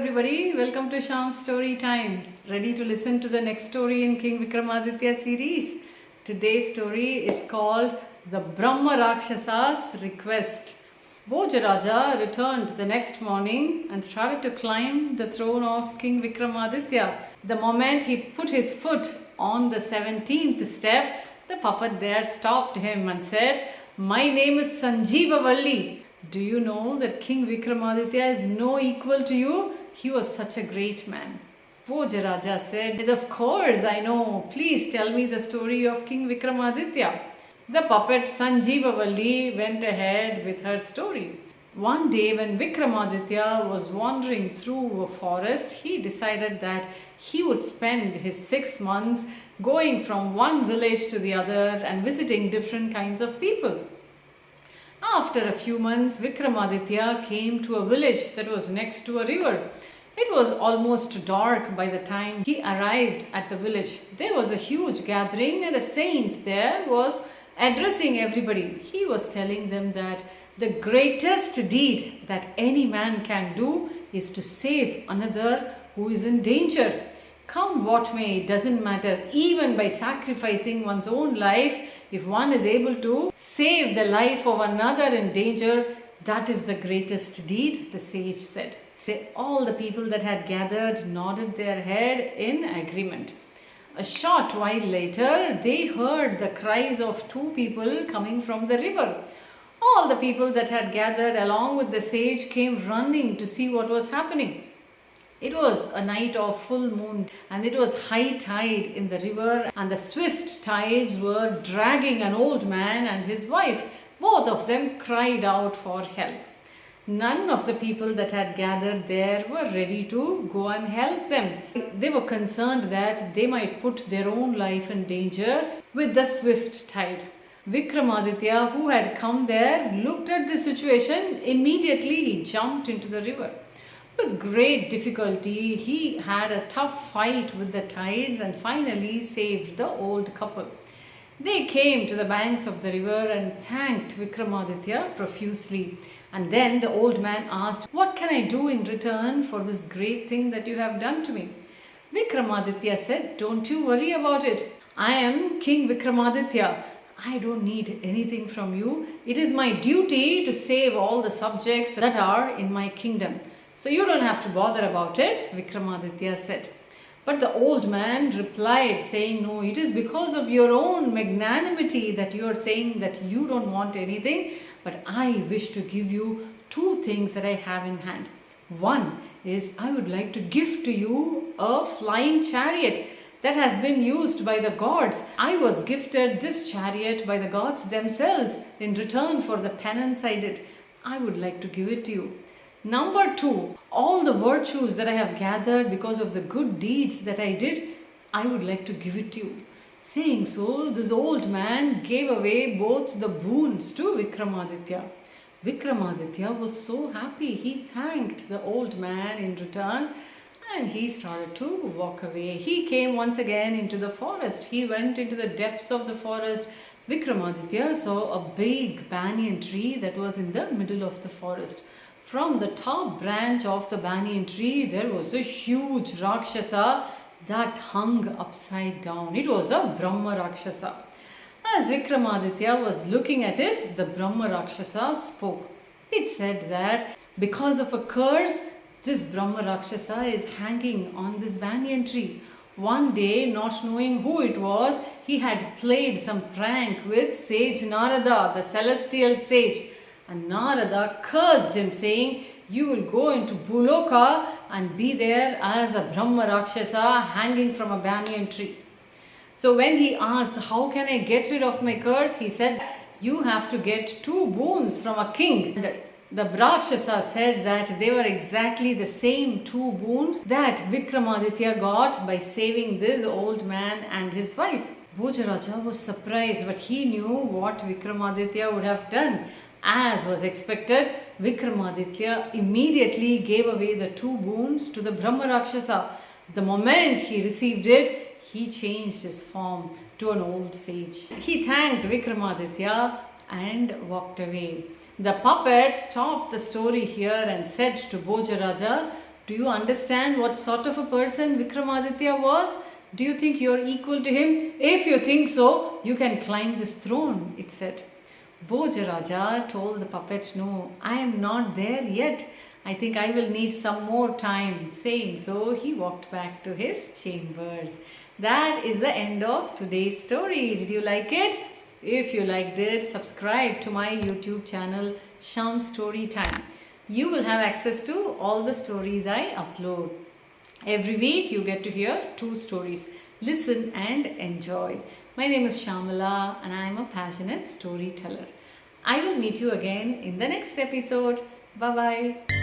everybody, welcome to Shyam's Storytime. Ready to listen to the next story in King Vikramaditya series? Today's story is called The Brahmarakshasas Request. Bhojaraja returned the next morning and started to climb the throne of King Vikramaditya. The moment he put his foot on the 17th step, the puppet there stopped him and said, "My name is Sanjeevavalli. Do you know that King Vikramaditya is no equal to you? He was such a great man." Bhojaraja said, "Yes, of course I know. Please tell me the story of King Vikramaditya." The puppet Sanjeevavalli went ahead with her story. One day when Vikramaditya was wandering through a forest, he decided that he would spend his 6 months going from one village to the other and visiting different kinds of people. After a few months, Vikramaditya came to a village that was next to a river. It was almost dark by the time he arrived at the village. There was a huge gathering and a saint there was addressing everybody. He was telling them that the greatest deed that any man can do is to save another who is in danger. Come what may, it doesn't matter. Even by sacrificing one's own life, if one is able to save the life of another in danger, that is the greatest deed, the sage said. All the people that had gathered nodded their head in agreement. A short while later, they heard the cries of 2 people coming from the river. All the people that had gathered along with the sage came running to see what was happening. It was a night of full moon and it was high tide in the river, and the swift tides were dragging an old man and his wife. Both of them cried out for help. None of the people that had gathered there were ready to go and help them. They were concerned that they might put their own life in danger with the swift tide. Vikramaditya, who had come there, looked at the situation. Immediately he jumped into the river. With great difficulty, he had a tough fight with the tides and finally saved the old couple. They came to the banks of the river and thanked Vikramaditya profusely. And then the old man asked, "What can I do in return for this great thing that you have done to me?" Vikramaditya said, "Don't you worry about it. I am King Vikramaditya. I don't need anything from you. It is my duty to save all the subjects that are in my kingdom. So you don't have to bother about it," Vikramaditya said. But the old man replied saying, "No, it is because of your own magnanimity that you are saying that you don't want anything, but I wish to give you 2 things that I have in hand. One is I would like to gift to you a flying chariot that has been used by the gods. I was gifted this chariot by the gods themselves in return for the penance I did. I would like to give it to you. Number 2, all the virtues that I have gathered because of the good deeds that I did, I would like to give it to you." Saying so, this old man gave away both the boons to Vikramaditya. Vikramaditya was so happy. He thanked the old man in return and he started to walk away. He came once again into the forest. He went into the depths of the forest. Vikramaditya saw a big banyan tree that was in the middle of the forest. From the top branch of the banyan tree, there was a huge Rakshasa that hung upside down. It was a Brahmarakshasa. As Vikramaditya was looking at it, the Brahmarakshasa spoke. It said that because of a curse, this Brahmarakshasa is hanging on this banyan tree. One day, not knowing who it was, he had played some prank with sage Narada, the celestial sage. And Narada cursed him, saying, "You will go into Bhuloka and be there as a Brahmarakshasa hanging from a banyan tree." So when he asked, "How can I get rid of my curse?" he said, "You have to get 2 boons from a king." And the Rakshasa said that they were exactly the same 2 boons that Vikramaditya got by saving this old man and his wife. Bhojaraja was surprised, but he knew what Vikramaditya would have done. As was expected, Vikramaditya immediately gave away the 2 boons to the Brahmarakshasa. The moment he received it, he changed his form to an old sage. He thanked Vikramaditya and walked away. The puppet stopped the story here and said to Bhojaraja, Do you understand what sort of a person Vikramaditya was? Do you think you are equal to him? If you think so, you can climb this throne, it said. Bhojaraja told the puppet, no, I am not there yet. I think I will need some more time. Saying so, he walked back to his chambers. That is the end of today's story. Did you like it? If you liked it, subscribe to my YouTube channel, Shyam's Storytime. You will have access to all the stories I upload. Every week you get to hear 2 stories. Listen and enjoy. My name is Shyamala and I am a passionate storyteller. I will meet you again in the next episode. Bye-bye.